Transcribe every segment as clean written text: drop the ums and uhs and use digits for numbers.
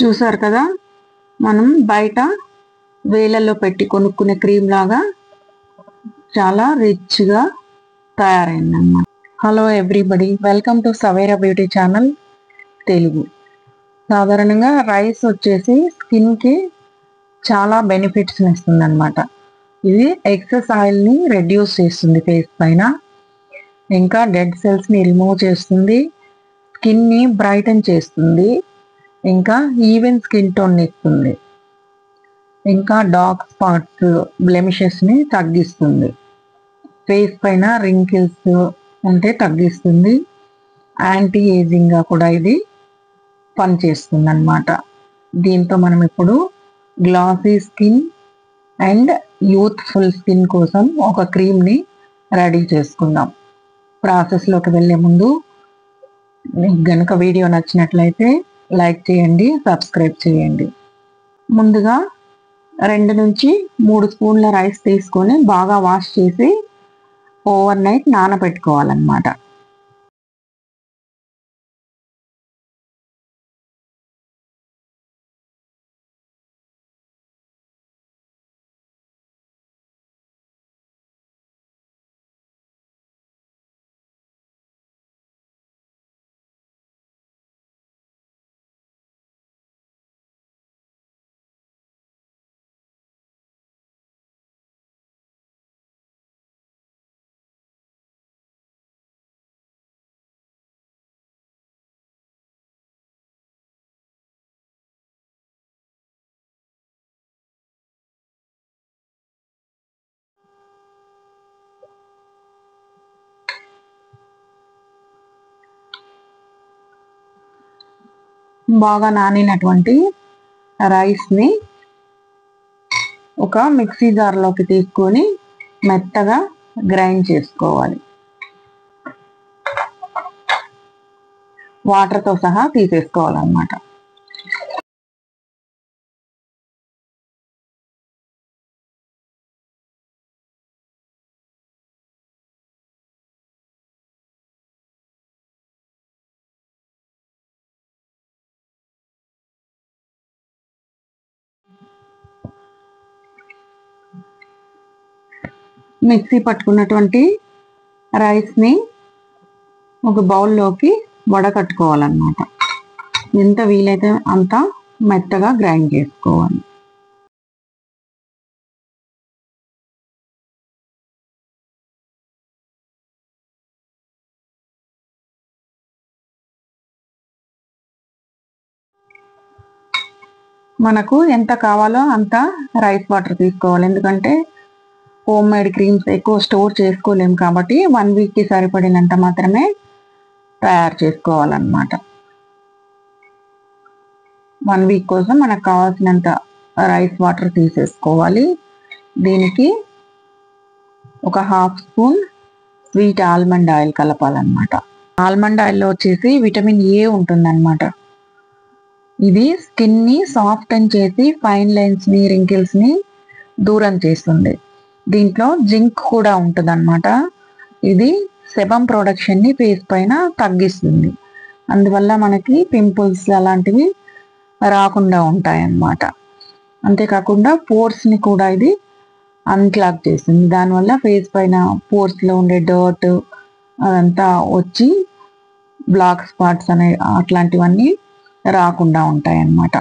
చూసారు కదా, మనం బయట వేలల్లో పెట్టి కొనుక్కునే క్రీమ్ లాగా చాలా రిచ్గా తయారైందన్నమాట. Hello everybody, welcome to Savera beauty channel Telugu. సాధారణంగా రైస్ వచ్చేసి స్కిన్కి చాలా బెనిఫిట్స్ ఇస్తుంది అనమాట. ఇది ఎక్సెస్ ఆయిల్ని రెడ్యూస్ చేస్తుంది ఫేస్ పైన, ఇంకా డెడ్ సెల్స్ని రిమూవ్ చేస్తుంది, స్కిన్ని బ్రైటన్ చేస్తుంది, ఇంకా ఈవెన్ స్కిన్ టోన్ ఇస్తుంది, ఇంకా డార్క్ స్పాట్స్ బ్లెమిషెస్ని తగ్గిస్తుంది, ఫేస్ పైన రింకిల్స్ ఉంటే తగ్గిస్తుంది, యాంటీ ఏజింగ్గా కూడా ఇది పనిచేస్తుంది అన్నమాట. దీంతో మనం ఇప్పుడు glassy skin and youthful skin కోసం ఒక క్రీమ్ని రెడీ చేసుకుందాం. ప్రాసెస్లోకి వెళ్ళే ముందు మీకు గనుక వీడియో నచ్చినట్లయితే లైక్ చేయండి, సబ్స్క్రైబ్ చేయండి. ముందుగా 2 నుంచి 3 స్పూన్ల రైస్ తీసుకొని బాగా వాష్ చేసి ఓవర్ నైట్ నానబెట్టుకోవాలన్నమాట. బాగా నానినటువంటి రైస్ని ఒక మిక్సీ జార్లోకి తీసుకొని మెత్తగా గ్రైండ్ చేసుకోవాలి. వాటర్తో సహా తీసేసుకోవాలన్నమాట. మిక్సీ పట్టుకున్నటువంటి రైస్ని ఒక బౌల్లోకి వడకట్టుకోవాలన్నమాట. ఎంత వీలైతే అంత మెత్తగా గ్రైండ్ చేసుకోవాలి. మనకు ఎంత కావాలో అంత రైస్ వాటర్ తీసుకోవాలి. ఎందుకంటే హోమ్ మేడ్ క్రీమ్స్ ఎక్కువ స్టోర్ చేసుకోలేము కాబట్టి 1 వీక్కి సరిపడినంత మాత్రమే తయారు చేసుకోవాలన్నమాట. 1 వీక్ కోసం మనకు కావాల్సినంత రైస్ వాటర్ తీసేసుకోవాలి. దీనికి ఒక 1/2 స్పూన్ స్వీట్ ఆల్మండ్ ఆయిల్ కలపాలన్నమాట. ఆల్మండ్ ఆయిల్లో వచ్చేసి విటమిన్ ఏ ఉంటుందన్నమాట. ఇది స్కిన్ని సాఫ్టన్ చేసి ఫైన్ లైన్స్ని రింకిల్స్ని దూరం చేస్తుంది. దీంట్లో జింక్ కూడా ఉంటుందన్నమాట. ఇది సెబమ్ ప్రొడక్షన్ని ఫేస్ పైన తగ్గిస్తుంది. అందువల్ల మనకి పింపుల్స్ అలాంటివి రాకుండా ఉంటాయన్నమాట. అంతేకాకుండా పోర్స్ని కూడా ఇది అన్క్లాగ్ చేస్తుంది. దానివల్ల ఫేస్ పైన పోర్స్లో ఉండే డర్ట్ అదంతా వచ్చి బ్లాక్ స్పాట్స్ అనే అట్లాంటివన్నీ రాకుండా ఉంటాయన్నమాట.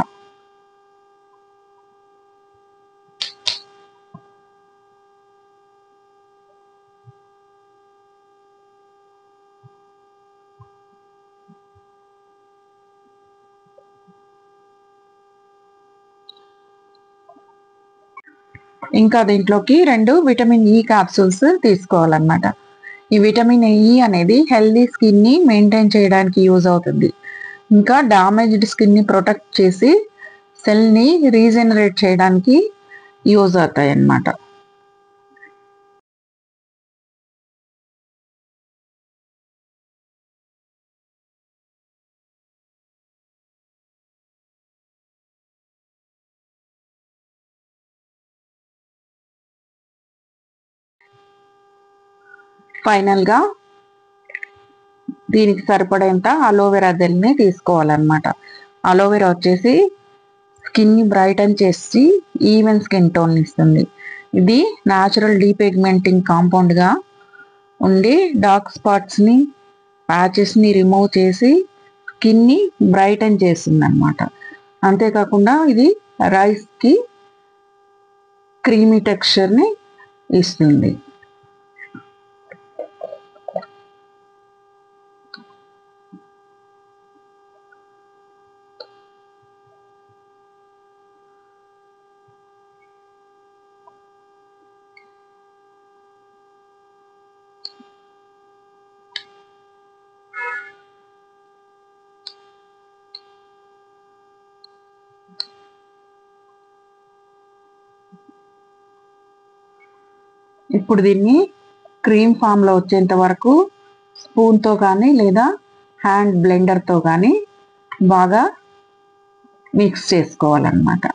ఇంకా దీంట్లోకి 2 విటమిన్ ఈ క్యాప్సూల్స్ తీసుకోవాలన్నమాట. ఈ విటమిన్ ఈ అనేది హెల్దీ స్కిన్ని మెయింటైన్ చేయడానికి యూజ్ అవుతుంది. ఇంకా డ్యామేజ్డ్ స్కిన్ని ప్రొటెక్ట్ చేసి సెల్ని రీజనరేట్ చేయడానికి యూజ్ అవుతాయి అన్నమాట. ఫైనల్గా దీనికి సరిపడేంత అలోవెరా జెల్ని తీసుకోవాలన్నమాట. అలోవెరా వచ్చేసి స్కిన్ని బ్రైటన్ చేసి ఈవెన్ స్కిన్ టోన్ ఇస్తుంది. ఇది న్యాచురల్ డీపిగ్మెంటింగ్ కాంపౌండ్గా ఉండి డార్క్ స్పాట్స్ని ప్యాచెస్ని రిమూవ్ చేసి స్కిన్ని బ్రైటన్ చేస్తుంది అనమాట. అంతేకాకుండా ఇది రైస్కి క్రీమీ టెక్స్చర్ని ఇస్తుంది. ఇప్పుడు దీన్ని క్రీమ్ ఫామ్లో వచ్చేంత వరకు స్పూన్తో కానీ లేదా హ్యాండ్ బ్లెండర్తో కానీ బాగా మిక్స్ చేసుకోవాలన్నమాట.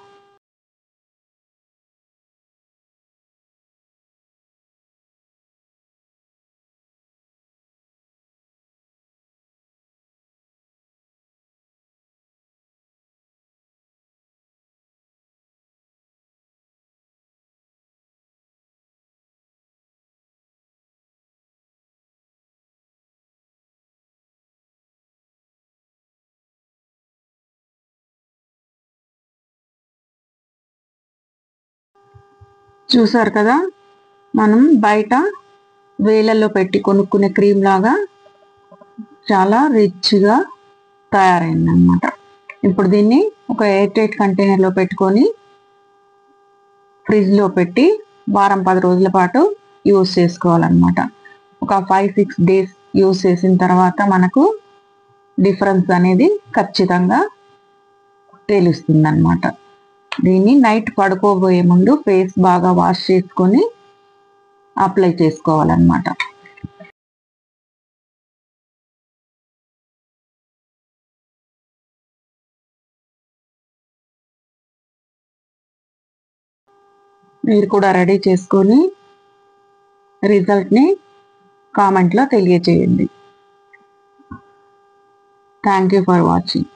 చూసారు కదా, మనం బయట వేలల్లో పెట్టి కొనుక్కునే క్రీమ్ లాగా చాలా రిచ్గా తయారైందనమాట. ఇప్పుడు దీన్ని ఒక ఎయిర్ టైట్ కంటైనర్లో పెట్టుకొని ఫ్రిడ్జ్లో పెట్టి వారం 10 రోజుల పాటు యూస్ చేసుకోవాలన్నమాట. ఒక 5-6 డేస్ యూస్ చేసిన తర్వాత మనకు డిఫరెన్స్ అనేది ఖచ్చితంగా తెలుస్తుంది అన్నమాట. దీన్ని నైట్ పడుకోబోయే ముందు ఫేస్ బాగా వాష్ చేసుకొని అప్లై చేసుకోవాలన్నమాట. మీరు కూడా రెడీ చేసుకొని రిజల్ట్ని కామెంట్లో తెలియజేయండి. Thank you for watching.